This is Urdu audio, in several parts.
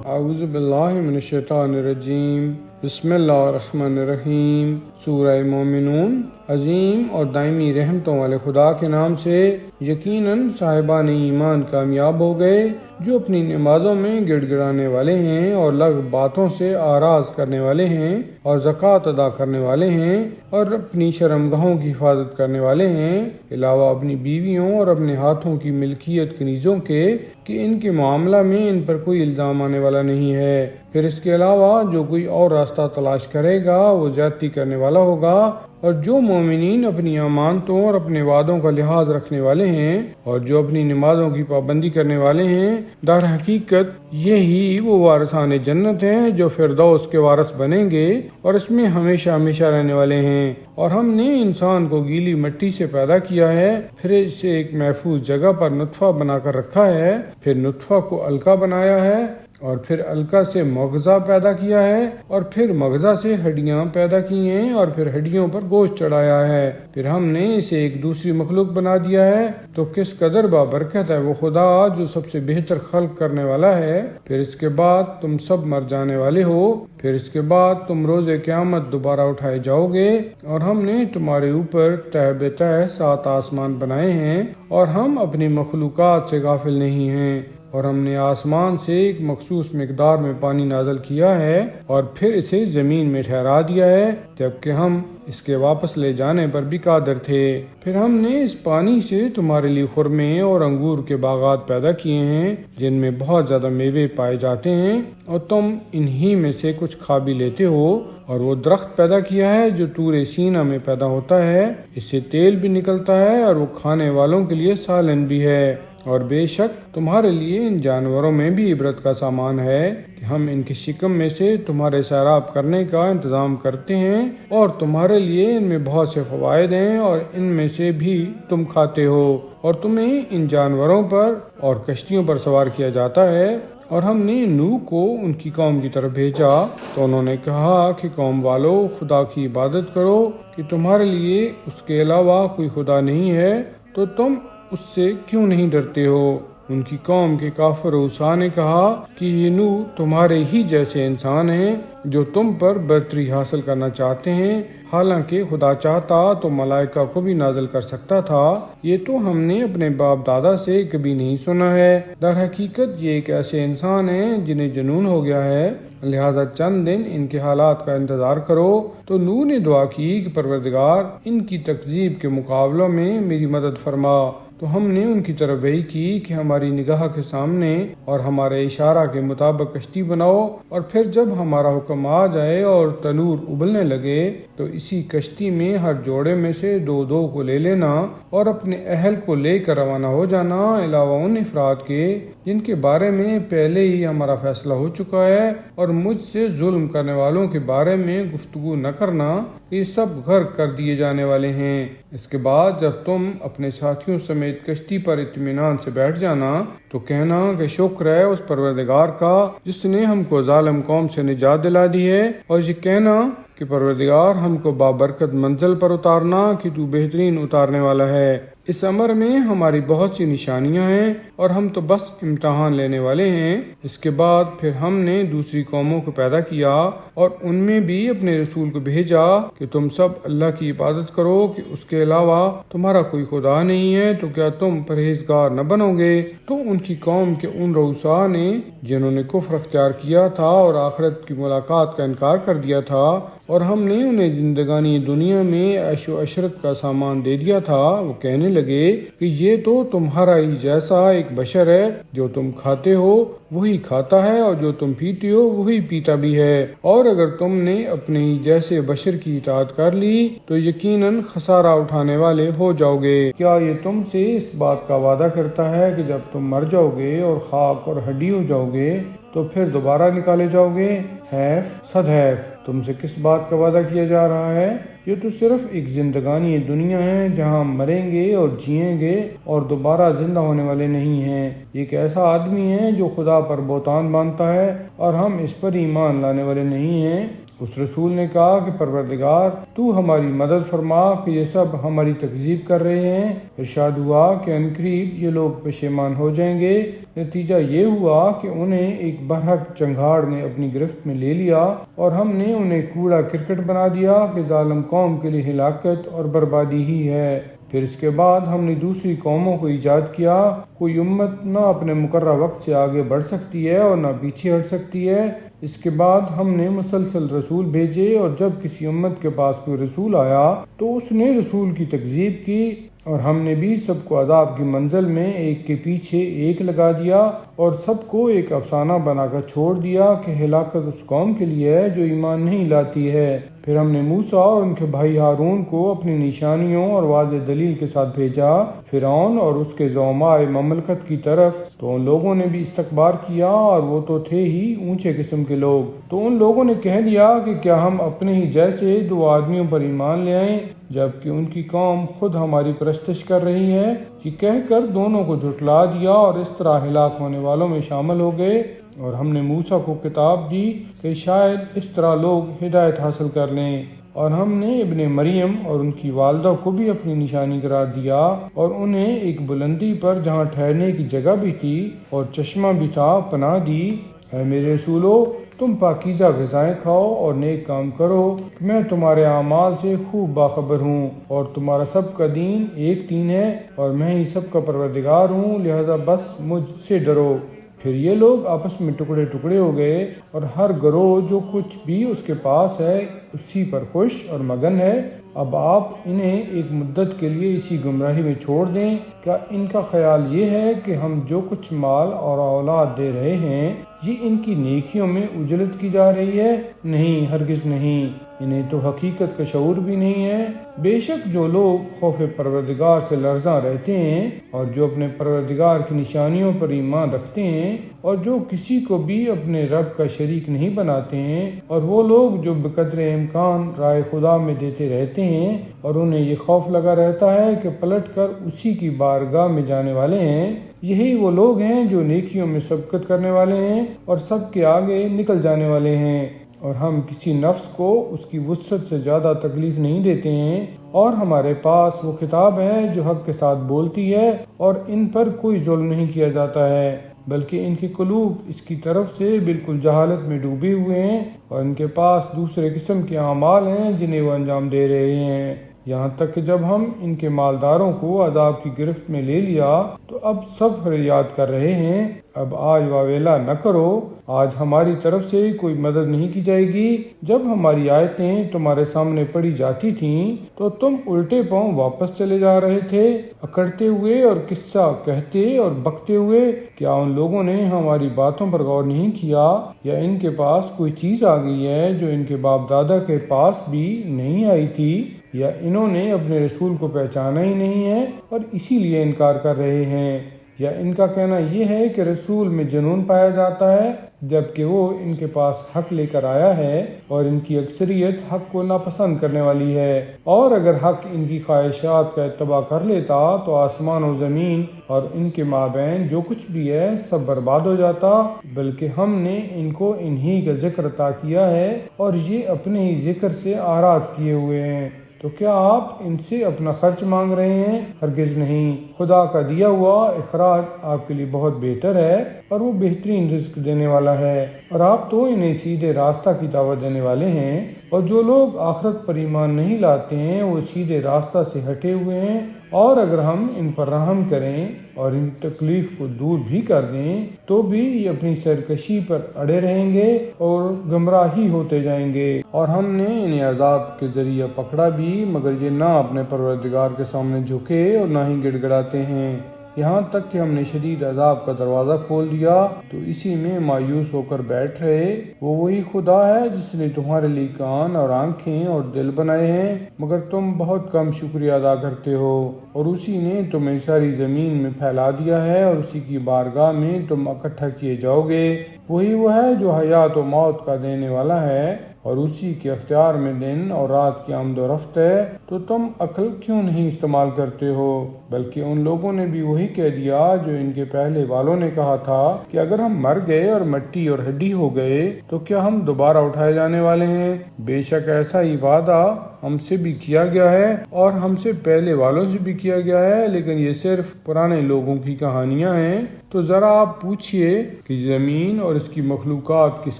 اعوذ باللہ من الشیطان الرجیم، بسم اللہ الرحمن الرحیم۔ سورہ مومنون۔ عظیم اور دائمی رحمتوں والے خدا کے نام سے۔ یقیناً صاحبان ایمان کامیاب ہو گئے جو اپنی نمازوں میں گڑ گڑانے والے ہیں اور لغو باتوں سے آراز کرنے والے ہیں اور زکوٰۃ ادا کرنے والے ہیں اور اپنی شرمگاہوں کی حفاظت کرنے والے ہیں، علاوہ اپنی بیویوں اور اپنے ہاتھوں کی ملکیت کنیزوں کے کہ ان کے معاملہ میں ان پر کوئی الزام آنے والا نہیں ہے۔ پھر اس کے علاوہ جو کوئی اور راستہ تلاش کرے گا وہ زیادتی کرنے والا ہوگا، اور جو مومنین اپنی امانتوں اور اپنے وعدوں کا لحاظ رکھنے والے ہیں اور جو اپنی نمازوں کی پابندی کرنے والے ہیں، در حقیقت یہی وہ وارثان جنت ہیں جو فردوس کے وارث بنیں گے اور اس میں ہمیشہ ہمیشہ رہنے والے ہیں۔ اور ہم نے انسان کو گیلی مٹی سے پیدا کیا ہے، پھر اسے ایک محفوظ جگہ پر نطفہ بنا کر رکھا ہے، پھر نطفہ کو علقہ بنایا ہے اور پھر علقہ سے مغزہ پیدا کیا ہے اور پھر مغزہ سے ہڈیاں پیدا کی ہیں اور پھر ہڈیوں پر گوشت چڑھایا ہے، پھر ہم نے اسے ایک دوسری مخلوق بنا دیا ہے۔ تو کس قدر بابرکت ہے وہ خدا جو سب سے بہتر خلق کرنے والا ہے۔ پھر اس کے بعد تم سب مر جانے والے ہو، پھر اس کے بعد تم روز قیامت دوبارہ اٹھائے جاؤ گے، اور ہم نے تمہارے اوپر تہ بہ تہ 7 آسمان بنائے ہیں اور ہم اپنی مخلوقات سے غافل نہیں ہیں، اور ہم نے آسمان سے ایک مخصوص مقدار میں پانی نازل کیا ہے اور پھر اسے زمین میں ٹھہرا دیا ہے، جبکہ ہم اس کے واپس لے جانے پر بھی قادر تھے۔ پھر ہم نے اس پانی سے تمہارے لیے خرمے اور انگور کے باغات پیدا کیے ہیں جن میں بہت زیادہ میوے پائے جاتے ہیں، اور تم انہی میں سے کچھ کھا بھی لیتے ہو۔ اور وہ درخت پیدا کیا ہے جو طور سینہ میں پیدا ہوتا ہے، اس سے تیل بھی نکلتا ہے اور وہ کھانے والوں کے لیے سالن بھی ہے۔ اور بے شک تمہارے لیے ان جانوروں میں بھی عبرت کا سامان ہے کہ ہم ان کے شکم میں سے تمہارے سیراب کرنے کا انتظام کرتے ہیں، اور تمہارے لیے ان میں بہت سے فوائد ہیں اور ان میں سے بھی تم کھاتے ہو، اور تمہیں ان جانوروں پر اور کشتیوں پر سوار کیا جاتا ہے۔ اور ہم نے نوح کو ان کی قوم کی طرف بھیجا تو انہوں نے کہا کہ قوم والو، خدا کی عبادت کرو کہ تمہارے لیے اس کے علاوہ کوئی خدا نہیں ہے، تو تم اس سے کیوں نہیں ڈرتے ہو؟ ان کی قوم کے کافر اوصا نے کہا کہ یہ نوح تمہارے ہی جیسے انسان ہیں جو تم پر برتری حاصل کرنا چاہتے ہیں، حالانکہ خدا چاہتا تو ملائکہ کو بھی نازل کر سکتا تھا، یہ تو ہم نے اپنے باپ دادا سے کبھی نہیں سنا ہے۔ در حقیقت یہ ایک ایسے انسان ہیں جنہیں جنون ہو گیا ہے، لہٰذا چند دن ان کے حالات کا انتظار کرو۔ تو نوح نے دعا کی کہ پروردگار، ان کی تکذیب کے مقابلوں میں میری مدد فرما۔ تو ہم نے ان کی طرف وحی کی کہ ہماری نگاہ کے سامنے اور ہمارے اشارہ کے مطابق کشتی بناؤ، اور پھر جب ہمارا حکم آ جائے اور تنور ابلنے لگے تو اسی کشتی میں ہر جوڑے میں سے 2 کو لے لینا اور اپنے اہل کو لے کر روانہ ہو جانا، علاوہ ان افراد کے جن کے بارے میں پہلے ہی ہمارا فیصلہ ہو چکا ہے، اور مجھ سے ظلم کرنے والوں کے بارے میں گفتگو نہ کرنا، یہ سب غرق کر دیے جانے والے ہیں۔ اس کے بعد جب تم اپنے ساتھیوں سمیت کشتی پر اطمینان سے بیٹھ جانا تو کہنا کہ شکر ہے اس پروردگار کا جس نے ہم کو ظالم قوم سے نجات دلا دی ہے، اور یہ کہنا کہ پروردگار ہم کو بابرکت منزل پر اتارنا کہ تو بہترین اتارنے والا ہے۔ اس امر میں ہماری بہت سی نشانیاں ہیں اور ہم تو بس امتحان لینے والے ہیں۔ اس کے بعد پھر ہم نے دوسری قوموں کو پیدا کیا اور ان میں بھی اپنے رسول کو بھیجا کہ تم سب اللہ کی عبادت کرو کہ اس کے علاوہ تمہارا کوئی خدا نہیں ہے، تو کیا تم پرہیزگار نہ بنو گے؟ تو ان کی قوم کے ان رؤسا نے جنہوں نے کفر اختیار کیا تھا اور آخرت کی ملاقات کا انکار کر دیا تھا، اور ہم نے انہیں زندگانی دنیا میں عیش و عشرت کا سامان دے دیا تھا، وہ کہنے لگے کہ یہ تو تمہارا ہی جیسا ایک بشر ہے، جو تم کھاتے ہو وہی کھاتا ہے اور جو تم پیتے ہو وہی پیتا بھی ہے، اور اگر تم نے اپنے ہی جیسے بشر کی اطاعت کر لی تو یقیناً خسارہ اٹھانے والے ہو جاؤ گے۔ کیا یہ تم سے اس بات کا وعدہ کرتا ہے کہ جب تم مر جاؤ گے اور خاک اور ہڈی ہو جاؤ گے تو پھر دوبارہ نکالے جاؤ گے؟ حیف، صد حیف، تم سے کس بات کا وعدہ کیا جا رہا ہے؟ یہ تو صرف ایک زندگانی دنیا ہے جہاں ہم مریں گے اور جئیں گے اور دوبارہ زندہ ہونے والے نہیں ہیں۔ یہ ایک ایسا آدمی ہے جو خدا پر بہتان باندھتا ہے اور ہم اس پر ایمان لانے والے نہیں ہیں۔ اس رسول نے کہا کہ پروردگار تو ہماری مدد فرما کہ یہ سب ہماری تکذیب کر رہے ہیں۔ ارشاد ہوا کہ عنقریب یہ لوگ پشیمان ہو جائیں گے۔ نتیجہ یہ ہوا کہ انہیں ایک برحق چنگھاڑ نے اپنی گرفت میں لے لیا اور ہم نے انہیں کوڑا کرکٹ بنا دیا کہ ظالم قوم کے لیے ہلاکت اور بربادی ہی ہے۔ پھر اس کے بعد ہم نے دوسری قوموں کو ایجاد کیا۔ کوئی امت نہ اپنے مقررہ وقت سے آگے بڑھ سکتی ہے اور نہ پیچھے ہٹ سکتی ہے۔ اس کے بعد ہم نے مسلسل رسول بھیجے، اور جب کسی امت کے پاس کوئی رسول آیا تو اس نے رسول کی تکذیب کی، اور ہم نے بھی سب کو عذاب کی منزل میں ایک کے پیچھے ایک لگا دیا اور سب کو ایک افسانہ بنا کر چھوڑ دیا کہ ہلاکت اس قوم کے لیے ہے جو ایمان نہیں لاتی ہے۔ پھر ہم نے موسیٰ اور ان کے بھائی ہارون کو اپنی نشانیوں اور واضح دلیل کے ساتھ بھیجا فرعون اور اس کے زعماء مملکت کی طرف، تو ان لوگوں نے بھی استکبار کیا، اور وہ تو تھے ہی اونچے قسم کے لوگ۔ تو ان لوگوں نے کہہ دیا کہ کیا ہم اپنے ہی جیسے دو آدمیوں پر ایمان لے آئیں جبکہ ان کی قوم خود ہماری پرستش کر رہی ہے؟ یہ کہہ کر دونوں کو جھٹلا دیا اور اس طرح ہلاک ہونے والوں میں شامل ہو گئے۔ اور ہم نے موسیٰ کو کتاب دی کہ شاید اس طرح لوگ ہدایت حاصل کر لیں، اور ہم نے ابن مریم اور ان کی والدہ کو بھی اپنی نشانی قرار دیا، اور انہیں ایک بلندی پر جہاں ٹھہرنے کی جگہ بھی تھی اور چشمہ بھی تھا پناہ دی۔ اے میرے رسولو، تم پاکیزہ غذائیں کھاؤ اور نیک کام کرو، میں تمہارے اعمال سے خوب باخبر ہوں، اور تمہارا سب کا دین ایک دین ہے، اور میں ہی سب کا پروردگار ہوں، لہذا بس مجھ سے ڈرو۔ پھر یہ لوگ آپس میں ٹکڑے ٹکڑے ہو گئے، اور ہر گروہ جو کچھ بھی اس کے پاس ہے اسی پر خوش اور مگن ہے۔ اب آپ انہیں ایک مدت کے لیے اسی گمراہی میں چھوڑ دیں۔ کیا ان کا خیال یہ ہے کہ ہم جو کچھ مال اور اولاد دے رہے ہیں یہ ان کی نیکیوں میں اجلت کی جا رہی ہے؟ نہیں، ہرگز نہیں، انہیں تو حقیقت کا شعور بھی نہیں ہے۔ بے شک جو لوگ خوف پروردگار سے لرزاں رہتے ہیں اور جو اپنے پروردگار کی نشانیوں پر ایمان رکھتے ہیں اور جو کسی کو بھی اپنے رب کا شریک نہیں بناتے ہیں، اور وہ لوگ جو بقدر امکان رائے خدا میں دیتے رہتے ہیں اور انہیں یہ خوف لگا رہتا ہے کہ پلٹ کر اسی کی بارگاہ میں جانے والے ہیں، یہی وہ لوگ ہیں جو نیکیوں میں سبقت کرنے والے ہیں اور سب کے آگے نکل جانے والے ہیں۔ اور ہم کسی نفس کو اس کی وسعت سے زیادہ تکلیف نہیں دیتے ہیں، اور ہمارے پاس وہ کتاب ہے جو حق کے ساتھ بولتی ہے، اور ان پر کوئی ظلم نہیں کیا جاتا ہے، بلکہ ان کے قلوب اس کی طرف سے بالکل جہالت میں ڈوبے ہوئے ہیں، اور ان کے پاس دوسرے قسم کے اعمال ہیں جنہیں وہ انجام دے رہے ہیں۔ یہاں تک کہ جب ہم ان کے مالداروں کو عذاب کی گرفت میں لے لیا تو اب سب فریاد کر رہے ہیں، اب آج واویلا نہ کرو، آج ہماری طرف سے کوئی مدد نہیں کی جائے گی۔ جب ہماری آیتیں تمہارے سامنے پڑھی جاتی تھیں تو تم الٹے پاؤں واپس چلے جا رہے تھے، اکڑتے ہوئے اور قصہ کہتے اور بکتے ہوئے۔ کیا ان لوگوں نے ہماری باتوں پر غور نہیں کیا، یا ان کے پاس کوئی چیز آ گئی ہے جو ان کے باپ دادا کے پاس بھی نہیں آئی تھی، یا انہوں نے اپنے رسول کو پہچانا ہی نہیں ہے اور اسی لیے انکار کر رہے ہیں، یا ان کا کہنا یہ ہے کہ رسول میں جنون پایا جاتا ہے جبکہ وہ ان کے پاس حق لے کر آیا ہے، اور ان کی اکثریت حق کو ناپسند کرنے والی ہے، اور اگر حق ان کی خواہشات کا اتباع کر لیتا تو آسمان و زمین اور ان کے مابین جو کچھ بھی ہے سب برباد ہو جاتا، بلکہ ہم نے ان کو انہی کا ذکر عطا کیا ہے اور یہ اپنے ہی ذکر سے آراز کیے ہوئے ہیں۔ تو کیا آپ ان سے اپنا خرچ مانگ رہے ہیں؟ ہرگز نہیں، خدا کا دیا ہوا اخراج آپ کے لیے بہت بہتر ہے اور وہ بہترین رزق دینے والا ہے، اور آپ تو انہیں سیدھے راستہ کی دعوت دینے والے ہیں، اور جو لوگ آخرت پر ایمان نہیں لاتے ہیں وہ سیدھے راستہ سے ہٹے ہوئے ہیں، اور اگر ہم ان پر رحم کریں اور ان تکلیف کو دور بھی کر دیں تو بھی یہ اپنی سرکشی پر اڑے رہیں گے اور گمراہی ہوتے جائیں گے، اور ہم نے انہیں عذاب کے ذریعہ پکڑا بھی مگر یہ نہ اپنے پروردگار کے سامنے جھکے اور نہ ہی گڑ گڑاتے ہیں، یہاں تک کہ ہم نے شدید عذاب کا دروازہ کھول دیا تو اسی میں مایوس ہو کر بیٹھ رہے۔ وہ وہی خدا ہے جس نے تمہارے لیے کان اور آنکھیں اور دل بنائے ہیں، مگر تم بہت کم شکریہ ادا کرتے ہو، اور اسی نے تمہیں ساری زمین میں پھیلا دیا ہے اور اسی کی بارگاہ میں تم اکٹھا کیے جاؤ گے۔ وہی وہ ہے جو حیات و موت کا دینے والا ہے، اور اسی کے اختیار میں دن اور رات کی آمد و رفت ہے، تو تم عقل کیوں نہیں استعمال کرتے ہو؟ بلکہ ان لوگوں نے بھی وہی کہہ دیا جو ان کے پہلے والوں نے کہا تھا کہ اگر ہم مر گئے اور مٹی اور ہڈی ہو گئے تو کیا ہم دوبارہ اٹھائے جانے والے ہیں؟ بے شک ایسا ہی وعدہ ہم سے بھی کیا گیا ہے اور ہم سے پہلے والوں سے بھی کیا گیا ہے، لیکن یہ صرف پرانے لوگوں کی کہانیاں ہیں۔ تو ذرا آپ پوچھئے کہ زمین اور اس کی مخلوقات کس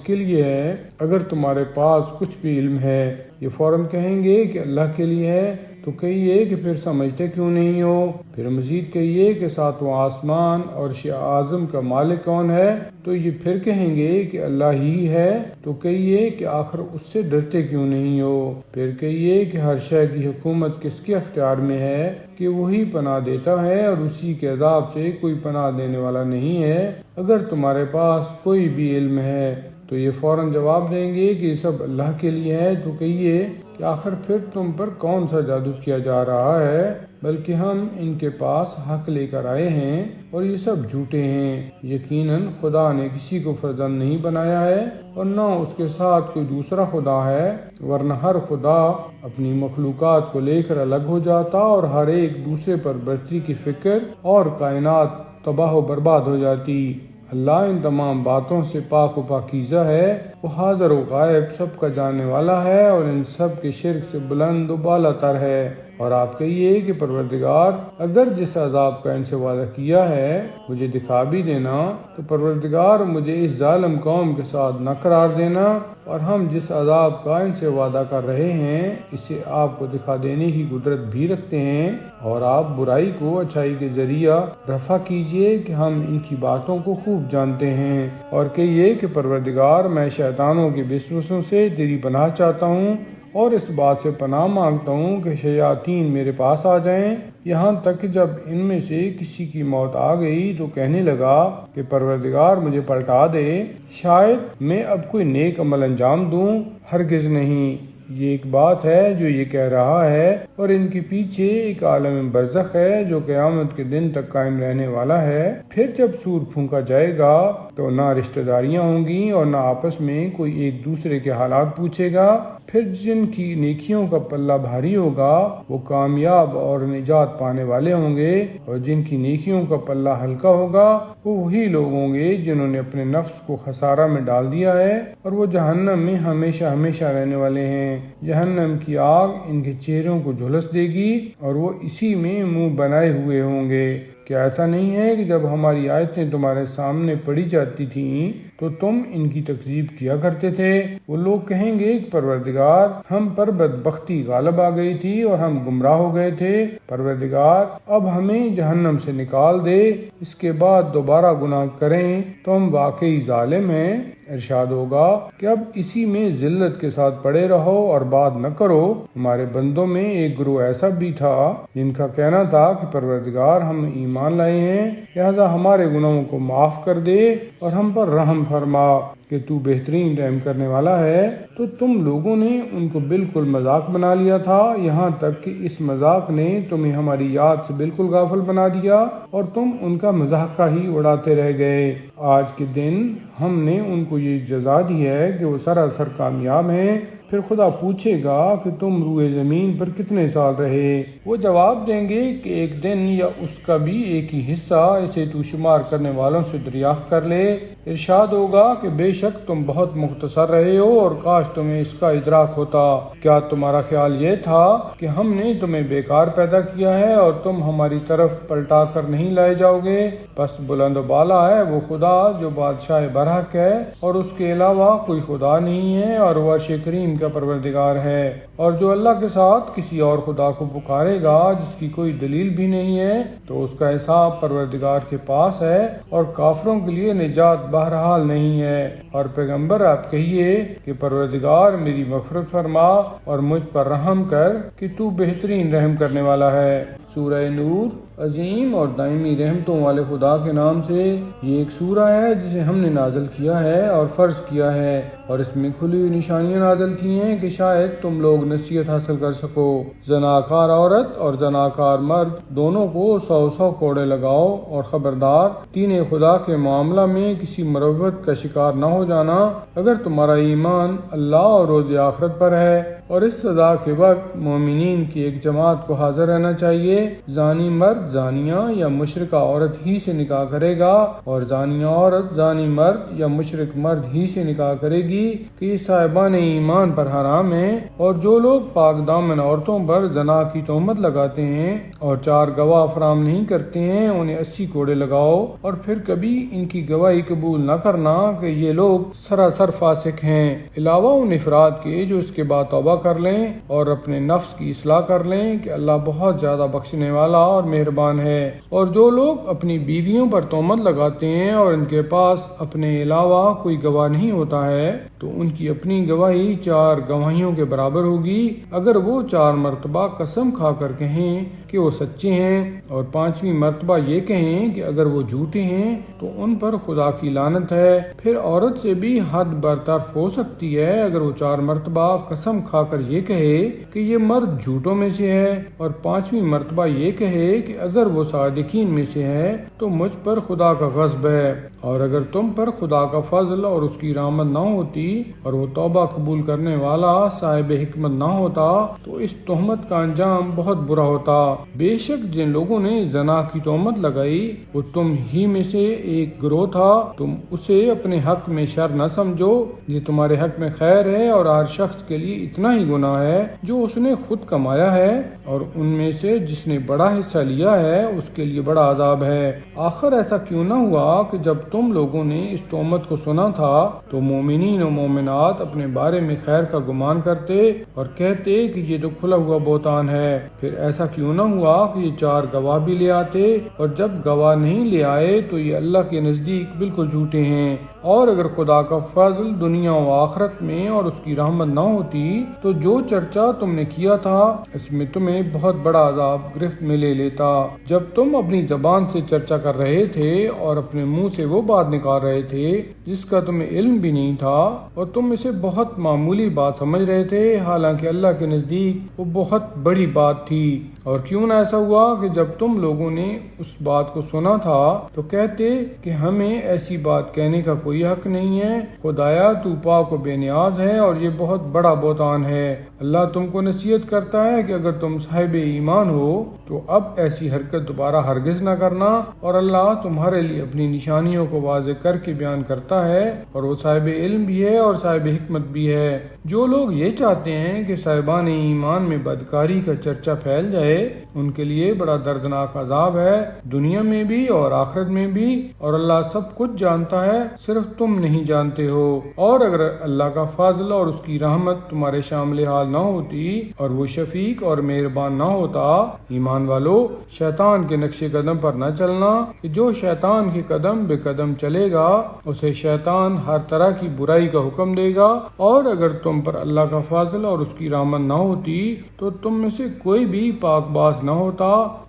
کے لیے ہے؟ اگر تمہارے پاس کچھ بھی علم ہے، یہ فوراً کہیں گے کہ اللہ کے لیے ہے، تو کہیے کہ پھر سمجھتے کیوں نہیں ہو؟ پھر مزید کہیے کہ ساتواں آسمان اور عرش اعظم کا مالک کون ہے؟ تو یہ پھر کہیں گے کہ اللہ ہی ہے، تو کہیے کہ آخر اس سے ڈرتے کیوں نہیں ہو؟ پھر کہیے کہ ہر شے کی حکومت کس کے اختیار میں ہے کہ وہی پناہ دیتا ہے اور اسی کے عذاب سے کوئی پناہ دینے والا نہیں ہے۔ اگر تمہارے پاس کوئی بھی علم ہے تو یہ فوراً جواب دیں گے کہ یہ سب اللہ کے لیے ہے، تو کہیے کہ آخر پھر تم پر کون سا جادو کیا جا رہا ہے؟ بلکہ ہم ان کے پاس حق لے کر آئے ہیں اور یہ سب جھوٹے ہیں۔ یقیناً خدا نے کسی کو فرزند نہیں بنایا ہے اور نہ اس کے ساتھ کوئی دوسرا خدا ہے، ورنہ ہر خدا اپنی مخلوقات کو لے کر الگ ہو جاتا اور ہر ایک دوسرے پر برتری کی فکر اور کائنات تباہ و برباد ہو جاتی۔ اللہ ان تمام باتوں سے پاک و پاکیزہ ہے، وہ حاضر و غائب سب کا جاننے والا ہے اور ان سب کے شرک سے بلند و بالا تر ہے۔ اور آپ کہیے کہ پروردگار اگر جس عذاب کا ان سے وعدہ کیا ہے مجھے دکھا بھی دینا، تو پروردگار مجھے اس ظالم قوم کے ساتھ نہ قرار دینا، اور ہم جس عذاب کا ان سے وعدہ کر رہے ہیں اسے آپ کو دکھا دینے کی قدرت بھی رکھتے ہیں، اور آپ برائی کو اچھائی کے ذریعہ رفع کیجئے کہ ہم ان کی باتوں کو خوب جانتے ہیں۔ اور کہیے کہ پروردگار میں شیطانوں کے وسوسوں سے تیری پناہ چاہتا ہوں اور اس بات سے پناہ مانگتا ہوں کہ شیاطین میرے پاس آ جائیں، یہاں تک کہ جب ان میں سے کسی کی موت آ گئی تو کہنے لگا کہ پروردگار مجھے پلٹا دے، شاید میں اب کوئی نیک عمل انجام دوں۔ ہرگز نہیں، یہ ایک بات ہے جو یہ کہہ رہا ہے، اور ان کے پیچھے ایک عالم برزخ ہے جو قیامت کے دن تک قائم رہنے والا ہے۔ پھر جب سور پھونکا جائے گا تو نہ رشتہ داریاں ہوں گی اور نہ آپس میں کوئی ایک دوسرے کے حالات پوچھے گا۔ پھر جن کی نیکیوں کا پلہ بھاری ہوگا وہ کامیاب اور نجات پانے والے ہوں گے، اور جن کی نیکیوں کا پلہ ہلکا ہوگا وہ وہی لوگ ہوں گے جنہوں نے اپنے نفس کو خسارہ میں ڈال دیا ہے، اور وہ جہنم میں ہمیشہ ہمیشہ رہنے والے ہیں۔ جہنم کی آگ ان کے چہروں کو جھلس دے گی اور وہ اسی میں منہ بنائے ہوئے ہوں گے۔ کیا ایسا نہیں ہے کہ جب ہماری آیتیں تمہارے سامنے پڑھی جاتی تھیں تو تم ان کی تکذیب کیا کرتے تھے؟ وہ لوگ کہیں گے کہ پروردگار ہم پر بدبختی غالب آ گئی تھی اور ہم گمراہ ہو گئے تھے، پروردگار اب ہمیں جہنم سے نکال دے، اس کے بعد دوبارہ گناہ کریں تو ہم واقعی ظالم ہیں۔ ارشاد ہوگا کہ اب اسی میں ذلت کے ساتھ پڑے رہو اور بات نہ کرو۔ ہمارے بندوں میں ایک گروہ ایسا بھی تھا جن کا کہنا تھا کہ پروردگار ہم ایمان لائے ہیں، لہذا ہمارے گناہوں کو معاف کر دے اور ہم پر رحم فرما کہ تو بہترین رحم کرنے والا ہے۔ تو تم لوگوں نے ان کو بالکل مذاق بنا لیا تھا، یہاں تک کہ اس مذاق نے تمہیں ہماری یاد سے بالکل غافل بنا دیا اور تم ان کا مذاق کا ہی اڑاتے رہ گئے۔ آج کے دن ہم نے ان کو یہ جزا دی ہے کہ وہ سراسر کامیاب ہیں۔ پھر خدا پوچھے گا کہ تم روئے زمین پر کتنے سال رہے؟ وہ جواب دیں گے کہ ایک دن یا اس کا بھی ایک ہی حصہ، اسے تو شمار کرنے والوں سے دریافت کر لے۔ ارشاد ہوگا کہ بے شک تم بہت مختصر رہے ہو اور کاش تمہیں اس کا ادراک ہوتا۔ کیا تمہارا خیال یہ تھا کہ ہم نے تمہیں بیکار پیدا کیا ہے اور تم ہماری طرف پلٹا کر نہیں لائے جاؤ گے؟ بس بلند و بالا ہے وہ خدا جو بادشاہ برحق ہے اور اس کے علاوہ کوئی خدا نہیں ہے، اور وہ عرش کریم کا پروردگار ہے۔ اور جو اللہ کے ساتھ کسی اور خدا کو پکارے گا جس کی کوئی دلیل بھی نہیں ہے تو اس کا حساب پروردگار کے پاس ہے، اور کافروں کے لیے نجات بہرحال نہیں ہے۔ اور پیغمبر آپ کہیے کہ پروردگار میری مغفرت فرما اور مجھ پر رحم کر کہ تو بہترین رحم کرنے والا ہے۔ سورہ نور عظیم اور دائمی رحمتوں والے خدا کے نام سے۔ یہ ایک سورہ ہے جسے ہم نے نازل کیا ہے اور فرض کیا ہے، اور اس میں کھلی ہوئی نشانیاں نازل کی ہیں کہ شاید تم لوگ نصیحت حاصل کر سکو۔ زناکار عورت اور زناکار مرد دونوں کو 100 کوڑے لگاؤ، اور خبردار دین خدا کے معاملہ میں کسی مروت کا شکار نہ ہو جانا اگر تمہارا ایمان اللہ اور روز آخرت پر ہے۔ اور اس سزا کے وقت مومنین کی ایک جماعت کو حاضر رہنا چاہیے۔ زانی مرد زانیہ یا مشرکہ عورت ہی سے نکاح کرے گا، اور زانیہ عورت زانی مرد یا مشرک مرد ہی سے نکاح کرے گی کہ یہ صاحبان ایمان پر حرام ہے۔ اور جو لوگ پاک دامن عورتوں پر زنا کی تہمت لگاتے ہیں اور 4 گواہ فراہم نہیں کرتے ہیں، انہیں 80 کوڑے لگاؤ، اور پھر کبھی ان کی گواہی قبول نہ کرنا کہ یہ لوگ سراسر فاسق ہیں، علاوہ ان افراد کے جو اس کے بعد توبہ کر لیں اور اپنے نفس کی اصلاح کر لیں کہ اللہ بہت زیادہ بخشنے والا اور مہربان ہے۔ اور جو لوگ اپنی بیویوں پر تہمت لگاتے ہیں اور ان کے پاس اپنے علاوہ کوئی گواہ نہیں ہوتا ہے، تو ان کی اپنی گواہی 4 گواہیوں کے برابر ہوگی، اگر وہ 4 مرتبہ قسم کھا کر کہیں کہ وہ سچے ہیں، اور 5ویں مرتبہ یہ کہیں کہ اگر وہ جھوٹے ہیں تو ان پر خدا کی لعنت ہے۔ پھر عورت سے بھی حد برطرف ہو سکتی ہے اگر وہ 4 مرتبہ قسم کھا کر یہ کہے کہ یہ مرد جھوٹوں میں سے ہے، اور 5ویں مرتبہ یہ کہے کہ اگر وہ صادقین میں سے ہے تو مجھ پر خدا کا غضب ہے۔ اور اگر تم پر خدا کا فضل اور اس کی رحمت نہ ہوتی اور وہ توبہ قبول کرنے والا صاحب حکمت نہ ہوتا تو اس تہمت کا انجام بہت برا ہوتا۔ بے شک جن لوگوں نے زنا کی تہمت لگائی وہ تم ہی میں سے ایک گروہ تھا، تم اسے اپنے حق میں شر نہ سمجھو، یہ تمہارے حق میں خیر ہے، اور ہر شخص کے لیے اتنا ہی گناہ ہے جو اس نے خود کمایا ہے، اور ان میں سے جس نے بڑا حصہ لیا ہے اس کے لیے بڑا عذاب ہے۔ آخر ایسا کیوں نہ ہوا کہ جب تم لوگوں نے اس تہمت کو سنا تھا تو مومنین و مومنات اپنے بارے میں خیر کا گمان کرتے اور کہتے کہ یہ تو کھلا ہوا بہتان ہے۔ پھر ایسا کیوں نہ ہوا کہ یہ 4 گواہ بھی لے آتے، اور جب گواہ نہیں لے آئے تو یہ اللہ کے نزدیک بالکل جھوٹے ہیں۔ اور اگر خدا کا فضل دنیا و آخرت میں اور اس کی رحمت نہ ہوتی تو جو چرچا تم نے کیا تھا اس میں تمہیں بہت بڑا عذاب گرفت میں لے لیتا۔ جب تم اپنی زبان سے چرچا کر رہے تھے اور اپنے منہ سے وہ بات نکال رہے تھے جس کا تمہیں علم بھی نہیں تھا، اور تم اسے بہت معمولی بات سمجھ رہے تھے، حالانکہ اللہ کے نزدیک وہ بہت بڑی بات تھی۔ اور کیوں نہ ایسا ہوا کہ جب تم لوگوں نے اس بات کو سنا تھا تو کہتے کہ ہمیں ایسی بات کہنے کا کوئی حق نہیں ہے، خدایا تو پاک و بے نیاز ہے اور یہ بہت بڑا بہتان ہے۔ اللہ تم کو نصیحت کرتا ہے کہ اگر تم صاحب ایمان ہو تو اب ایسی حرکت دوبارہ ہرگز نہ کرنا، اور اللہ تمہارے لیے اپنی نشانیوں کو واضح کر کے بیان کرتا ہے، اور وہ صاحب علم بھی ہے اور صاحب حکمت بھی ہے۔ جو لوگ یہ چاہتے ہیں کہ صاحبان ایمان میں بدکاری کا چرچا پھیل جائے ان کے لیے بڑا دردناک عذاب ہے، دنیا میں بھی اور آخرت میں بھی، اور اللہ سب کچھ جانتا ہے، صرف تم نہیں جانتے ہو۔ اور اگر اللہ کا فضل اور اس کی رحمت تمہارے شامل حال نہ ہوتی اور وہ شفیق اور مہربان نہ ہوتا، ایمان والو شیطان کے نقش قدم پر نہ چلنا کہ جو شیطان کے قدم بے قدم چلے گا اسے شیطان ہر طرح کی برائی کا حکم دے گا۔ اور اگر تم پر اللہ کا فضل اور اس کی رحمت نہ ہوتی تو تم میں سے کوئی بھی پاک باز نہ ہوتا،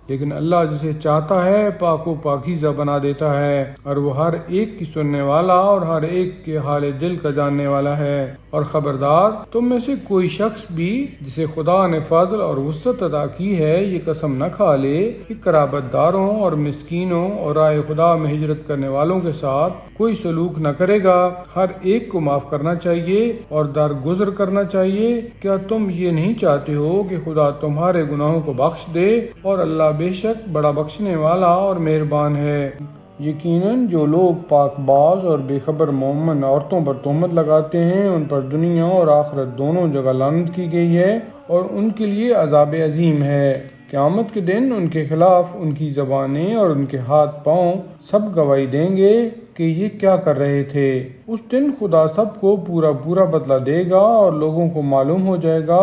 لیکن اللہ جسے چاہتا ہے پاک و پاکیزہ بنا دیتا ہے، اور وہ ہر ایک کی سننے والا اور ہر ایک کے حال دل کا جاننے والا ہے۔ اور خبردار تم میں سے کوئی شخص بھی جسے خدا نے فضل اور وسعت عطا کی ہے یہ قسم نہ کھا لے کہ قرابت داروں اور مسکینوں اور رائے خدا میں ہجرت کرنے والوں کے ساتھ کوئی سلوک نہ کرے گا، ہر ایک کو معاف کرنا چاہیے اور درگزر کرنا چاہیے۔ کیا تم یہ نہیں چاہتے ہو کہ خدا تمہارے گناہوں کو بخش دے، اور اللہ بے شک بڑا بخشنے والا اور مہربان ہے۔ یقیناً جو لوگ پاک باز اور بے خبر مومن عورتوں پر تہمت لگاتے ہیں ان پر دنیا اور آخرت دونوں جگہ لعنت کی گئی ہے، اور ان کے لیے عذاب عظیم ہے۔ قیامت کے دن ان کے خلاف ان کی زبانیں اور ان کے ہاتھ پاؤں سب گواہی دیں گے کہ یہ کیا کر رہے تھے۔ اس دن خدا سب کو پورا بدلہ دے گا اور لوگوں کو معلوم ہو جائے گا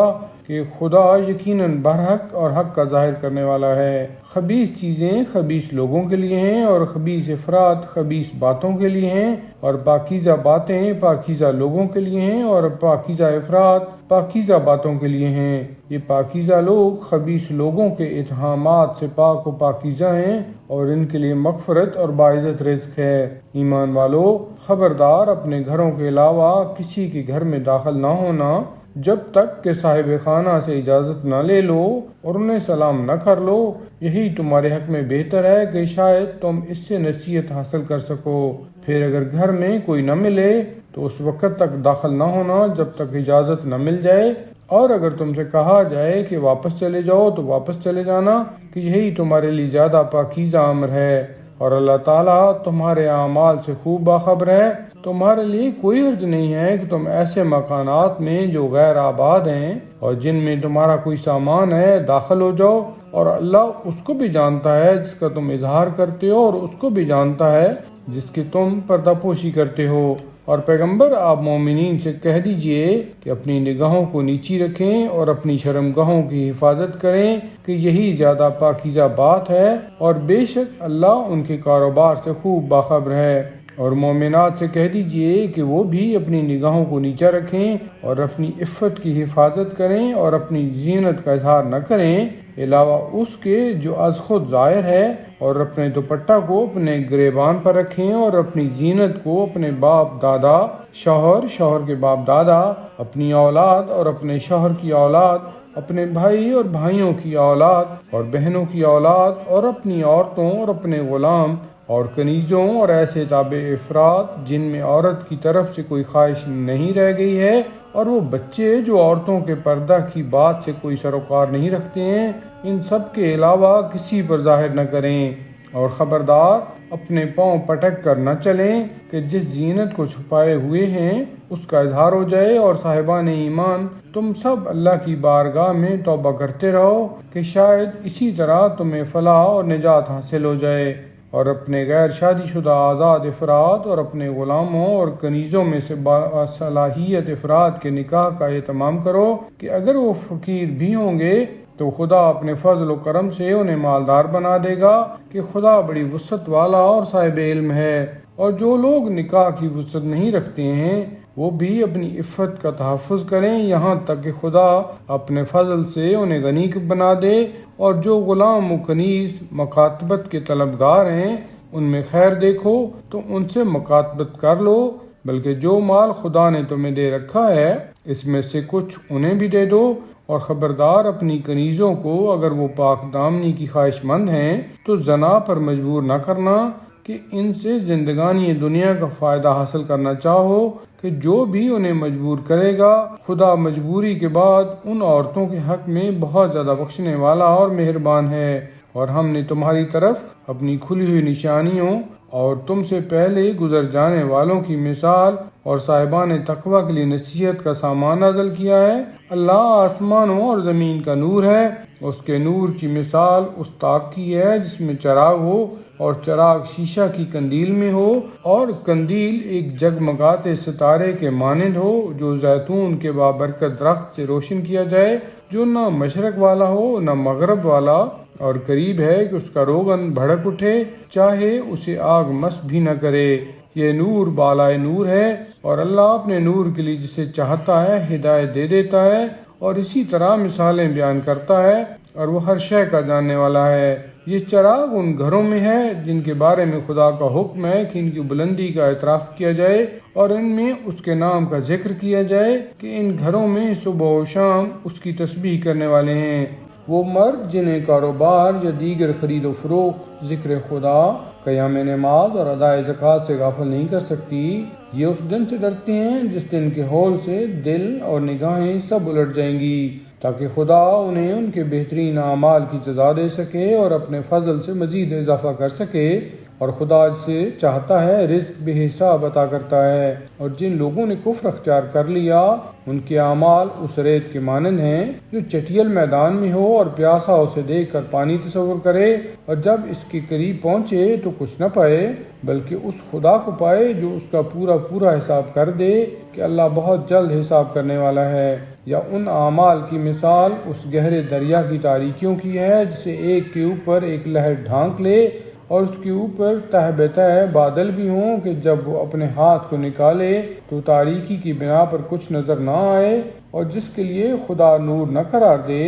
کہ خدا یقیناً برحق اور حق کا ظاہر کرنے والا ہے۔ خبیث چیزیں خبیث لوگوں کے لیے ہیں اور خبیث افراد خبیث باتوں کے لیے ہیں، اور پاکیزہ باتیں پاکیزہ لوگوں کے لیے ہیں اور پاکیزہ افراد پاکیزہ باتوں کے لیے ہیں۔ یہ پاکیزہ لوگ خبیث لوگوں کے اتہامات سے پاک و پاکیزہ ہیں اور ان کے لیے مغفرت اور باعزت رزق ہے۔ ایمان والو، خبردار اپنے گھروں کے علاوہ کسی کے گھر میں داخل نہ ہونا جب تک کہ صاحب خانہ سے اجازت نہ لے لو اور انہیں سلام نہ کر لو، یہی تمہارے حق میں بہتر ہے کہ شاید تم اس سے نصیحت حاصل کر سکو۔ پھر اگر گھر میں کوئی نہ ملے تو اس وقت تک داخل نہ ہونا جب تک اجازت نہ مل جائے، اور اگر تم سے کہا جائے کہ واپس چلے جاؤ تو واپس چلے جانا، کہ یہی تمہارے لیے زیادہ پاکیزہ امر ہے، اور اللہ تعالیٰ تمہارے اعمال سے خوب باخبر ہے۔ تمہارے لیے کوئی حرج نہیں ہے کہ تم ایسے مکانات میں جو غیر آباد ہیں اور جن میں تمہارا کوئی سامان ہے داخل ہو جاؤ، اور اللہ اس کو بھی جانتا ہے جس کا تم اظہار کرتے ہو اور اس کو بھی جانتا ہے جس کی تم پردہ پوشی کرتے ہو۔ اور پیغمبر آپ مومنین سے کہہ دیجئے کہ اپنی نگاہوں کو نیچی رکھیں اور اپنی شرمگاہوں کی حفاظت کریں، کہ یہی زیادہ پاکیزہ بات ہے، اور بے شک اللہ ان کے کاروبار سے خوب باخبر ہے۔ اور مومنات سے کہہ دیجئے کہ وہ بھی اپنی نگاہوں کو نیچا رکھیں اور اپنی عفت کی حفاظت کریں اور اپنی زینت کا اظہار نہ کریں علاوہ اس کے جو از خود ظاہر ہے، اور اپنے دوپٹہ کو اپنے گریبان پر رکھیں اور اپنی زینت کو اپنے باپ دادا، شوہر کے باپ دادا، اپنی اولاد اور اپنے شوہر کی اولاد، اپنے بھائی اور بھائیوں کی اولاد اور بہنوں کی اولاد، اور اپنی عورتوں اور اپنے غلام اور کنیزوں اور ایسے تابع افراد جن میں عورت کی طرف سے کوئی خواہش نہیں رہ گئی ہے، اور وہ بچے جو عورتوں کے پردہ کی بات سے کوئی سروکار نہیں رکھتے ہیں، ان سب کے علاوہ کسی پر ظاہر نہ کریں۔ اور خبردار اپنے پاؤں پٹک کر نہ چلیں کہ جس زینت کو چھپائے ہوئے ہیں اس کا اظہار ہو جائے، اور صاحبان ایمان تم سب اللہ کی بارگاہ میں توبہ کرتے رہو کہ شاید اسی طرح تمہیں فلاح اور نجات حاصل ہو جائے۔ اور اپنے غیر شادی شدہ آزاد افراد اور اپنے غلاموں اور کنیزوں میں سے باصلاحیت افراد کے نکاح کا اہتمام کرو، کہ اگر وہ فقیر بھی ہوں گے تو خدا اپنے فضل و کرم سے انہیں مالدار بنا دے گا، کہ خدا بڑی وسعت والا اور صاحب علم ہے۔ اور جو لوگ نکاح کی وسعت نہیں رکھتے ہیں وہ بھی اپنی عفت کا تحفظ کریں یہاں تک کہ خدا اپنے فضل سے انہیں غنی بنا دے۔ اور جو غلام و کنیز مکاتبت کے طلبگار ہیں ان میں خیر دیکھو تو ان سے مکاتبت کر لو، بلکہ جو مال خدا نے تمہیں دے رکھا ہے اس میں سے کچھ انہیں بھی دے دو۔ اور خبردار اپنی کنیزوں کو اگر وہ پاک دامنی کی خواہش مند ہیں تو زنا پر مجبور نہ کرنا، کہ ان سے زندگانی دنیا کا فائدہ حاصل کرنا چاہو، کہ جو بھی انہیں مجبور کرے گا خدا مجبوری کے بعد ان عورتوں کے حق میں بہت زیادہ بخشنے والا اور مہربان ہے۔ اور ہم نے تمہاری طرف اپنی کھلی ہوئی نشانیوں اور تم سے پہلے گزر جانے والوں کی مثال اور صاحبان تقوی کے لیے نصیحت کا سامان نازل کیا ہے۔ اللہ آسمانوں اور زمین کا نور ہے، اس کے نور کی مثال اس طاق کی ہے جس میں چراغ ہو، اور چراغ شیشہ کی کندیل میں ہو، اور کندیل ایک جگمگاتے ستارے کے مانند ہو جو زیتون کے بابرکت درخت سے روشن کیا جائے، جو نہ مشرق والا ہو نہ مغرب والا، اور قریب ہے کہ اس کا روغن بھڑک اٹھے چاہے اسے آگ مس بھی نہ کرے۔ یہ نور بالائے نور ہے، اور اللہ اپنے نور کے لیے جسے چاہتا ہے ہدایت دے دیتا ہے، اور اسی طرح مثالیں بیان کرتا ہے، اور وہ ہر شے کا جاننے والا ہے۔ یہ چراغ ان گھروں میں ہے جن کے بارے میں خدا کا حکم ہے کہ ان کی بلندی کا اعتراف کیا جائے اور ان میں اس کے نام کا ذکر کیا جائے، کہ ان گھروں میں صبح و شام اس کی تسبیح کرنے والے ہیں۔ وہ مرد جنہیں کاروبار یا دیگر خرید و فروخت ذکر خدا، قیام نماز اور ادائے زکوٰۃ سے غافل نہیں کر سکتی، یہ اس دن سے ڈرتے ہیں جس دن کے ہول سے دل اور نگاہیں سب الٹ جائیں گی، تاکہ خدا انہیں ان کے بہترین اعمال کی جزا دے سکے اور اپنے فضل سے مزید اضافہ کر سکے۔ اور خدا جسے چاہتا ہے رزق بے حساب عطا کرتا ہے۔ اور جن لوگوں نے کفر اختیار کر لیا ان کے اعمال اس ریت کے مانند ہیں جو چٹیل میدان میں ہو اور پیاسا اسے دیکھ کر پانی تصور کرے، اور جب اس کے قریب پہنچے تو کچھ نہ پائے بلکہ اس خدا کو پائے جو اس کا پورا حساب کر دے، کہ اللہ بہت جلد حساب کرنے والا ہے۔ یا ان اعمال کی مثال اس گہرے دریا کی تاریکیوں کی ہے جسے ایک کے اوپر ایک لہر ڈھانک لے اور اس کے اوپر تہ بتہ بادل بھی ہوں کہ جب وہ اپنے ہاتھ کو نکالے تو تاریکی کی بنا پر کچھ نظر نہ آئے، اور جس کے لیے خدا نور نہ قرار دے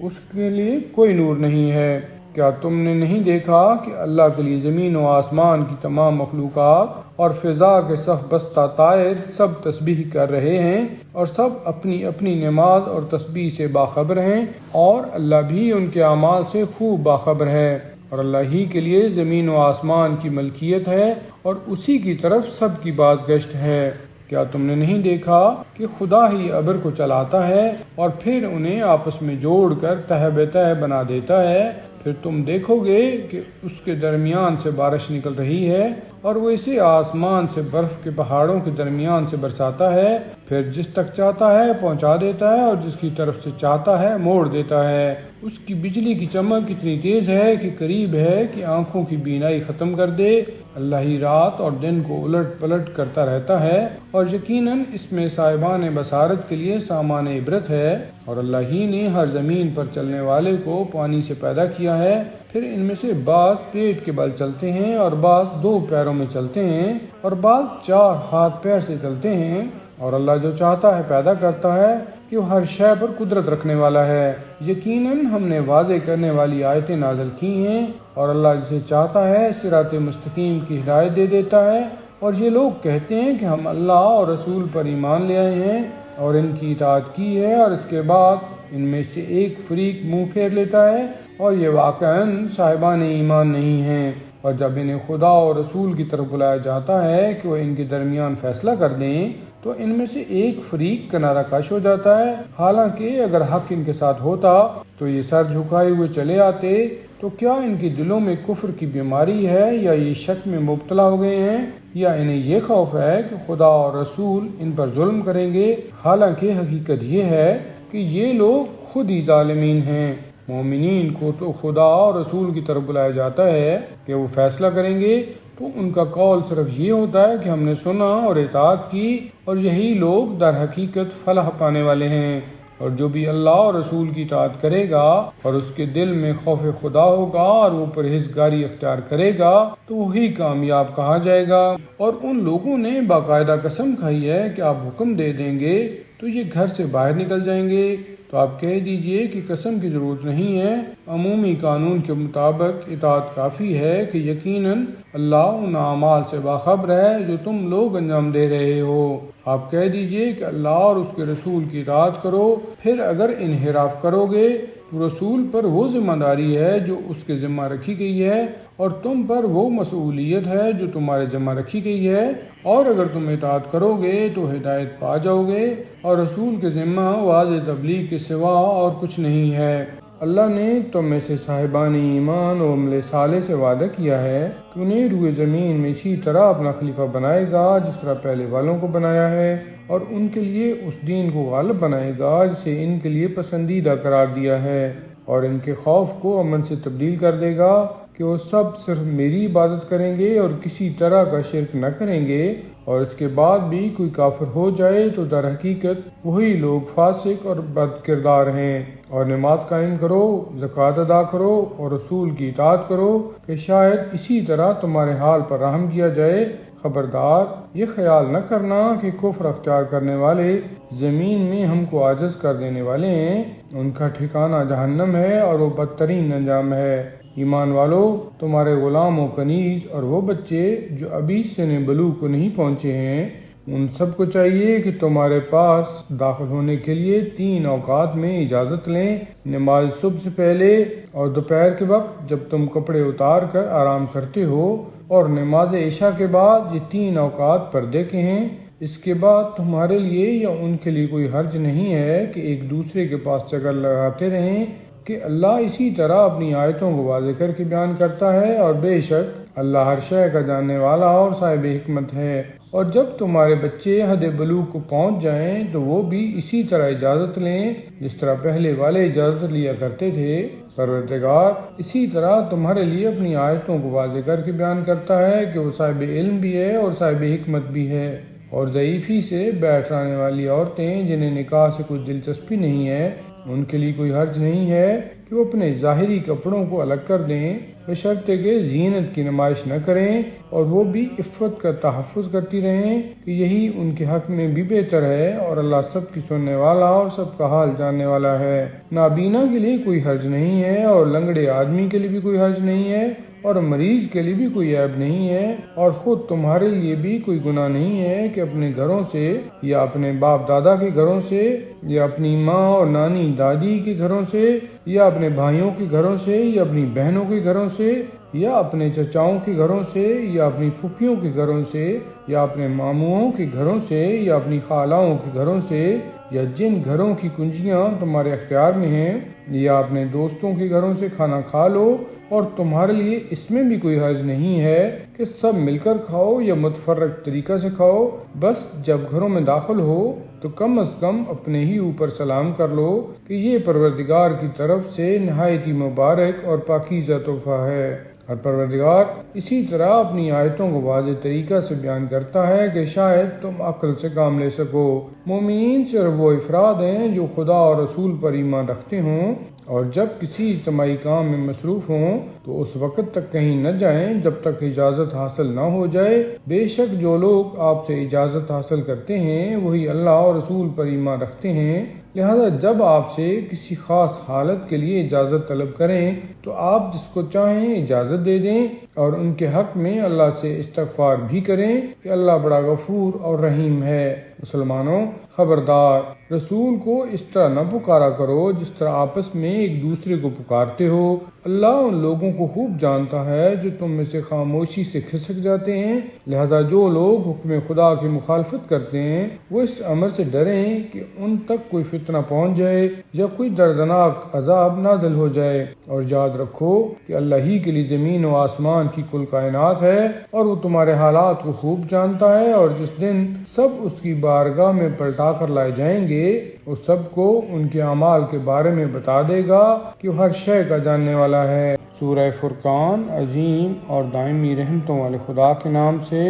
اس کے لیے کوئی نور نہیں ہے۔ کیا تم نے نہیں دیکھا کہ اللہ کے لیے زمین و آسمان کی تمام مخلوقات اور فضا کے صف بستہ طائر سب تسبیح کر رہے ہیں اور سب اپنی اپنی نماز اور تسبیح سے باخبر ہیں، اور اللہ بھی ان کے اعمال سے خوب باخبر ہے، اور اللہ ہی کے لیے زمین و آسمان کی ملکیت ہے اور اسی کی طرف سب کی بازگشت ہے۔ کیا تم نے نہیں دیکھا کہ خدا ہی ابر کو چلاتا ہے اور پھر انہیں آپس میں جوڑ کر تہ بتہ بنا دیتا ہے، پھر تم دیکھو گے کہ اس کے درمیان سے بارش نکل رہی ہے اور وہ اسے آسمان سے برف کے پہاڑوں کے درمیان سے برساتا ہے، پھر جس تک چاہتا ہے پہنچا دیتا ہے اور جس کی طرف سے چاہتا ہے موڑ دیتا ہے۔ اس کی بجلی کی چمک اتنی تیز ہے کہ قریب ہے کہ آنکھوں کی بینائی ختم کر دے۔ اللہ ہی رات اور دن کو الٹ پلٹ کرتا رہتا ہے، اور یقیناً اس میں صاحبان بصارت کے لیے سامان عبرت ہے۔ اور اللہ ہی نے ہر زمین پر چلنے والے کو پانی سے پیدا کیا ہے، پھر ان میں سے بعض پیٹ کے بل چلتے ہیں اور بعض 2 پیروں میں چلتے ہیں اور بعض 4 ہاتھ پیر سے چلتے ہیں، اور اللہ جو چاہتا ہے پیدا کرتا ہے کہ وہ ہر شے پر قدرت رکھنے والا ہے۔ یقیناً ہم نے واضح کرنے والی آیتیں نازل کی ہیں، اور اللہ جسے چاہتا ہے صراط مستقیم کی ہدایت دے دیتا ہے۔ اور یہ لوگ کہتے ہیں کہ ہم اللہ اور رسول پر ایمان لے آئے ہیں اور ان کی اطاعت کی ہے، اور اس کے بعد ان میں سے ایک فریق منہ پھیر لیتا ہے اور یہ واقعاً صاحبان ایمان نہیں ہیں۔ اور جب انہیں خدا اور رسول کی طرف بلایا جاتا ہے کہ وہ ان کے درمیان فیصلہ کر دیں تو ان میں سے ایک فریق کنارہ کش ہو جاتا ہے، حالانکہ اگر حق ان کے ساتھ ہوتا تو یہ سر جھکائے ہوئے چلے آتے۔ تو کیا ان کے دلوں میں کفر کی بیماری ہے یا یہ شک میں مبتلا ہو گئے ہیں، یا انہیں یہ خوف ہے کہ خدا اور رسول ان پر ظلم کریں گے؟ حالانکہ حقیقت یہ ہے کہ یہ لوگ خود ہی ظالمین ہیں۔ مومنین کو تو خدا اور رسول کی طرف بلایا جاتا ہے کہ وہ فیصلہ کریں گے، تو ان کا قول صرف یہ ہوتا ہے کہ ہم نے سنا اور اطاعت کی، اور یہی لوگ در حقیقت فلاح پانے والے ہیں۔ اور جو بھی اللہ اور رسول کی اطاعت کرے گا اور اس کے دل میں خوف خدا ہوگا اور وہ پرہیزگاری اختیار کرے گا تو وہی کامیاب کہا جائے گا۔ اور ان لوگوں نے باقاعدہ قسم کھائی ہے کہ آپ حکم دے دیں گے تو یہ گھر سے باہر نکل جائیں گے، تو آپ کہہ دیجئے کہ قسم کی ضرورت نہیں ہے، عمومی قانون کے مطابق اطاعت کافی ہے کہ یقیناً اللہ ان اعمال سے باخبر ہے جو تم لوگ انجام دے رہے ہو۔ آپ کہہ دیجئے کہ اللہ اور اس کے رسول کی اطاعت کرو، پھر اگر انحراف کرو گے تو رسول پر وہ ذمہ داری ہے جو اس کے ذمہ رکھی گئی ہے، اور تم پر وہ مسئولیت ہے جو تمہارے ذمہ رکھی گئی ہے، اور اگر تم اطاعت کرو گے تو ہدایت پا جاؤ گے، اور رسول کے ذمہ واضح تبلیغ کے سوا اور کچھ نہیں ہے۔ اللہ نے تم میں سے صاحبان ایمان و عمل صالح سے وعدہ کیا ہے کہ انہیں روئے زمین میں اسی طرح اپنا خلیفہ بنائے گا جس طرح پہلے والوں کو بنایا ہے، اور ان کے لیے اس دین کو غالب بنائے گا جسے ان کے لیے پسندیدہ قرار دیا ہے، اور ان کے خوف کو امن سے تبدیل کر دے گا کہ وہ سب صرف میری عبادت کریں گے اور کسی طرح کا شرک نہ کریں گے۔ اور اس کے بعد بھی کوئی کافر ہو جائے تو در حقیقت وہی لوگ فاسق اور بد کردار ہیں۔ اور نماز قائم کرو، زکوٰۃ ادا کرو اور رسول کی اطاعت کرو کہ شاید اسی طرح تمہارے حال پر رحم کیا جائے۔ خبردار، یہ خیال نہ کرنا کہ کفر اختیار کرنے والے زمین میں ہم کو عاجز کر دینے والے ہیں، ان کا ٹھکانہ جہنم ہے اور وہ بدترین انجام ہے۔ ایمان والو، تمہارے غلام و کنیز اور وہ بچے جو ابھی سن بلوغ کو نہیں پہنچے ہیں، ان سب کو چاہیے کہ تمہارے پاس داخل ہونے کے لیے 3 اوقات میں اجازت لیں، نماز صبح سے پہلے اور دوپہر کے وقت جب تم کپڑے اتار کر آرام کرتے ہو، اور نماز عشاء کے بعد۔ یہ 3 اوقات پردے کے ہیں۔ اس کے بعد تمہارے لیے یا ان کے لیے کوئی حرج نہیں ہے کہ ایک دوسرے کے پاس چکر لگاتے رہیں، کہ اللہ اسی طرح اپنی آیتوں کو واضح کر کے بیان کرتا ہے، اور بے شک اللہ ہر شے کا جاننے والا اور صاحب حکمت ہے۔ اور جب تمہارے بچے حد بلوغ کو پہنچ جائیں تو وہ بھی اسی طرح اجازت لیں جس طرح پہلے والے اجازت لیا کرتے تھے۔ پروردگار اسی طرح تمہارے لیے اپنی آیتوں کو واضح کر کے بیان کرتا ہے کہ وہ صاحب علم بھی ہے اور صاحب حکمت بھی ہے۔ اور ضعیفی سے بیٹھ رہنے والی عورتیں جنہیں نکاح سے کوئی دلچسپی نہیں ہے، ان کے لیے کوئی حرج نہیں ہے کہ وہ اپنے ظاہری کپڑوں کو الگ کر دیں، بشرطے کہ زینت کی نمائش نہ کریں، اور وہ بھی عفت کا تحفظ کرتی رہیں کہ یہی ان کے حق میں بھی بہتر ہے، اور اللہ سب کی سننے والا اور سب کا حال جاننے والا ہے۔ نابینا کے لیے کوئی حرج نہیں ہے، اور لنگڑے آدمی کے لیے بھی کوئی حرج نہیں ہے، اور مریض کے لیے بھی کوئی عیب نہیں ہے، اور خود تمہارے لیے بھی کوئی گناہ نہیں ہے کہ اپنے گھروں سے یا اپنے باپ دادا کے گھروں سے یا اپنی ماں اور نانی دادی کے گھروں سے یا اپنے بھائیوں کے گھروں سے یا اپنی بہنوں کے گھروں سے یا اپنے چچاؤں کے گھروں سے یا اپنی پھوپھیوں کے گھروں سے یا اپنے ماموں کے گھروں سے یا اپنی خالاؤں کے گھروں سے یا جن گھروں کی کنجیاں تمہارے اختیار میں ہیں یا اپنے دوستوں کے گھروں سے کھانا کھا لو، اور تمہارے لیے اس میں بھی کوئی حرج نہیں ہے کہ سب مل کر کھاؤ یا متفرق طریقہ سے کھاؤ، بس جب گھروں میں داخل ہو تو کم از کم اپنے ہی اوپر سلام کر لو کہ یہ پروردگار کی طرف سے نہایت ہی مبارک اور پاکیزہ تحفہ ہے۔ اور پروردگار اسی طرح اپنی آیتوں کو واضح طریقہ سے بیان کرتا ہے کہ شاید تم عقل سے کام لے سکو۔ مومنین صرف وہ افراد ہیں جو خدا اور رسول پر ایمان رکھتے ہوں، اور جب کسی اجتماعی کام میں مصروف ہوں تو اس وقت تک کہیں نہ جائیں جب تک اجازت حاصل نہ ہو جائے۔ بے شک جو لوگ آپ سے اجازت حاصل کرتے ہیں وہی اللہ اور رسول پر ایمان رکھتے ہیں، لہذا جب آپ سے کسی خاص حالت کے لیے اجازت طلب کریں تو آپ جس کو چاہیں اجازت دے دیں، اور ان کے حق میں اللہ سے استغفار بھی کریں کہ اللہ بڑا غفور اور رحیم ہے۔ مسلمانوں، خبردار، رسول کو اس طرح نہ پکارا کرو جس طرح آپس میں ایک دوسرے کو پکارتے ہو۔ اللہ ان لوگوں کو خوب جانتا ہے جو تم میں سے خاموشی سے کھسک جاتے ہیں، لہذا جو لوگ حکم خدا کی مخالفت کرتے ہیں وہ اس امر سے ڈریں کہ ان تک کوئی فتنہ پہنچ جائے یا کوئی دردناک عذاب نازل ہو جائے، اور یاد رکھو کہ اللہ ہی کے لیے زمین و آسمان کی کل کائنات ہے، اور وہ تمہارے حالات کو خوب جانتا ہے، اور جس دن سب اس کی بارگاہ میں پلٹا کر لائے جائیں گے وہ سب کو ان کے اعمال کے بارے میں بتا دے گا کہ وہ ہر شے کا جاننے والا ہے۔ سورہ فرقان عظیم اور دائمی رحمتوں والے خدا کے نام سے۔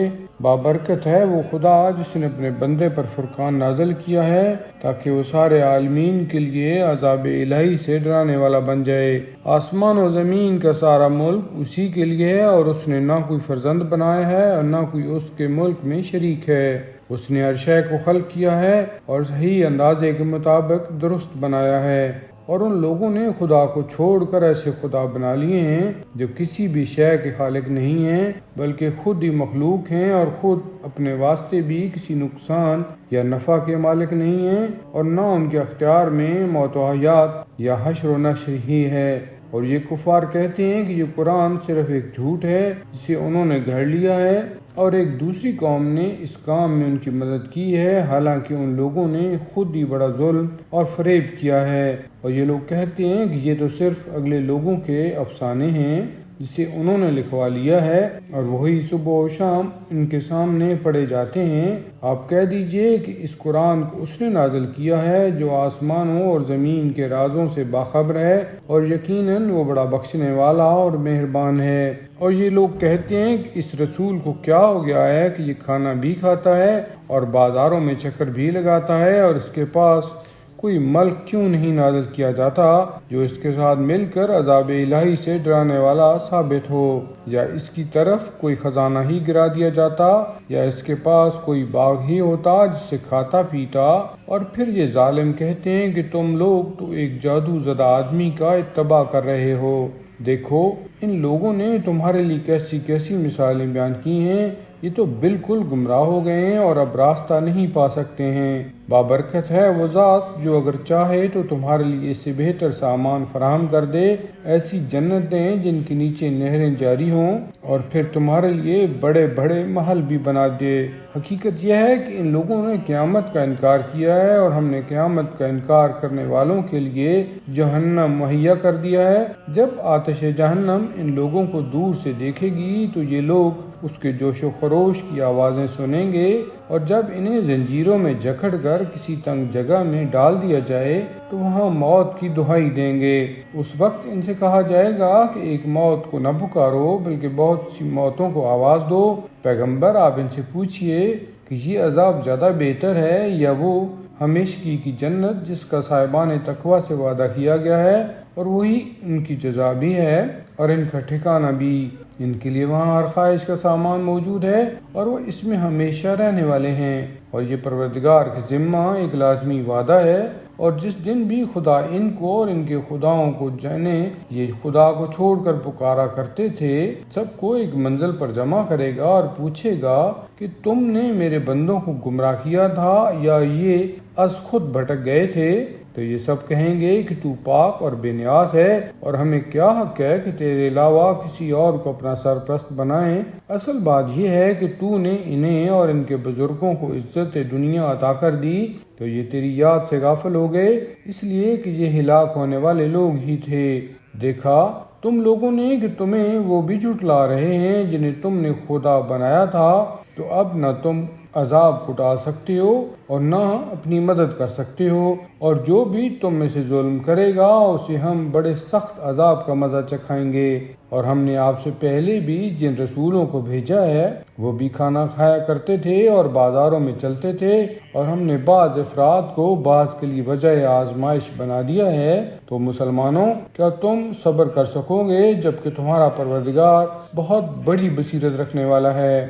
بابرکت ہے وہ خدا جس نے اپنے بندے پر فرقان نازل کیا ہے تاکہ وہ سارے عالمین کے لیے عذاب الہی سے ڈرانے والا بن جائے۔ آسمان و زمین کا سارا ملک اسی کے لیے ہے، اور اس نے نہ کوئی فرزند بنایا ہے اور نہ کوئی اس کے ملک میں شریک ہے۔ اس نے ہر شے کو خلق کیا ہے اور صحیح اندازے کے مطابق درست بنایا ہے، اور ان لوگوں نے خدا کو چھوڑ کر ایسے خدا بنا لیے ہیں جو کسی بھی شے کے خالق نہیں ہیں بلکہ خود ہی مخلوق ہیں، اور خود اپنے واسطے بھی کسی نقصان یا نفع کے مالک نہیں ہیں، اور نہ ان کے اختیار میں موت و حیات یا حشر و نشر ہی ہے۔ اور یہ کفار کہتے ہیں کہ یہ قرآن صرف ایک جھوٹ ہے جسے انہوں نے گھڑ لیا ہے، اور ایک دوسری قوم نے اس کام میں ان کی مدد کی ہے، حالانکہ ان لوگوں نے خود ہی بڑا ظلم اور فریب کیا ہے۔ اور یہ لوگ کہتے ہیں کہ یہ تو صرف اگلے لوگوں کے افسانے ہیں جسے انہوں نے لکھوا لیا ہے، اور وہی صبح و شام ان کے سامنے پڑھے جاتے ہیں۔ آپ کہہ دیجئے کہ اس قرآن کو اس نے نازل کیا ہے جو آسمانوں اور زمین کے رازوں سے باخبر ہے، اور یقیناً وہ بڑا بخشنے والا اور مہربان ہے۔ اور یہ لوگ کہتے ہیں کہ اس رسول کو کیا ہو گیا ہے کہ یہ کھانا بھی کھاتا ہے اور بازاروں میں چکر بھی لگاتا ہے، اور اس کے پاس کوئی ملک کیوں نہیں نازل کیا جاتا جو اس کے ساتھ مل کر عذاب الہی سے ڈرانے والا ثابت ہو، یا اس کی طرف کوئی خزانہ ہی گرا دیا جاتا، یا اس کے پاس کوئی باغ ہی ہوتا جس سے کھاتا پیتا۔ اور پھر یہ ظالم کہتے ہیں کہ تم لوگ تو ایک جادو زدہ آدمی کا اتباع کر رہے ہو۔ دیکھو ان لوگوں نے تمہارے لیے کیسی کیسی مثالیں بیان کی ہیں، یہ تو بالکل گمراہ ہو گئے ہیں اور اب راستہ نہیں پا سکتے ہیں۔ بابرکت ہے وہ ذات جو اگر چاہے تو تمہارے لیے اس سے بہتر سامان فراہم کر دے، ایسی جنتیں جن کے نیچے نہریں جاری ہوں، اور پھر تمہارے لیے بڑے بڑے محل بھی بنا دے۔ حقیقت یہ ہے کہ ان لوگوں نے قیامت کا انکار کیا ہے، اور ہم نے قیامت کا انکار کرنے والوں کے لیے جہنم مہیا کر دیا ہے۔ جب آتش جہنم ان لوگوں کو دور سے دیکھے گی تو یہ لوگ اس کے جوش و خروش کی آوازیں سنیں گے، اور جب انہیں زنجیروں میں جکڑ کر کسی تنگ جگہ میں ڈال دیا جائے تو وہاں موت کی دہائی دیں گے۔ اس وقت ان سے کہا جائے گا کہ ایک موت کو نہ پکارو بلکہ بہت سی موتوں کو آواز دو۔ پیغمبر آپ ان سے پوچھئے کہ کہ یہ عذاب زیادہ بہتر ہے یا وہ ہمیشگی کی جنت جس کا صاحبان تقوی سے وعدہ کیا گیا ہے اور وہی ان کی جزا بھی ہے اور ان کا ٹھکانہ بھی۔ ان کے لیے وہاں ہر خواہش کا سامان موجود ہے اور وہ اس میں ہمیشہ رہنے والے ہیں، اور یہ پروردگار کے ذمہ ایک لازمی وعدہ ہے۔ اور جس دن بھی خدا ان کو اور ان کے خداؤں کو جنہیں یہ خدا کو چھوڑ کر پکارا کرتے تھے سب کو ایک منزل پر جمع کرے گا اور پوچھے گا کہ تم نے میرے بندوں کو گمراہ کیا تھا یا یہ از خود بھٹک گئے تھے، تو یہ سب کہیں گے کہ تو پاک اور بے نیاز ہے، اور ہمیں کیا حق ہے کہ تیرے علاوہ کسی اور کو اپنا سرپرست بنائیں۔ اصل بات یہ ہے کہ تو نے انہیں اور ان کے بزرگوں کو عزت دنیا عطا کر دی، تو یہ تیری یاد سے غافل ہو گئے، اس لیے کہ یہ ہلاک ہونے والے لوگ ہی تھے۔ دیکھا تم لوگوں نے کہ تمہیں وہ بھی جھٹلا رہے ہیں جنہیں تم نے خدا بنایا تھا، تو اب نہ تم عذاب کو ٹال سکتے ہو اور نہ اپنی مدد کر سکتے ہو، اور جو بھی تم میں سے ظلم کرے گا اسے ہم بڑے سخت عذاب کا مزہ چکھائیں گے۔ اور ہم نے آپ سے پہلے بھی جن رسولوں کو بھیجا ہے وہ بھی کھانا کھایا کرتے تھے اور بازاروں میں چلتے تھے، اور ہم نے بعض افراد کو بعض کے لیے وجہ آزمائش بنا دیا ہے۔ تو مسلمانوں، کیا تم صبر کر سکو گے جبکہ تمہارا پروردگار بہت بڑی بصیرت رکھنے والا ہے؟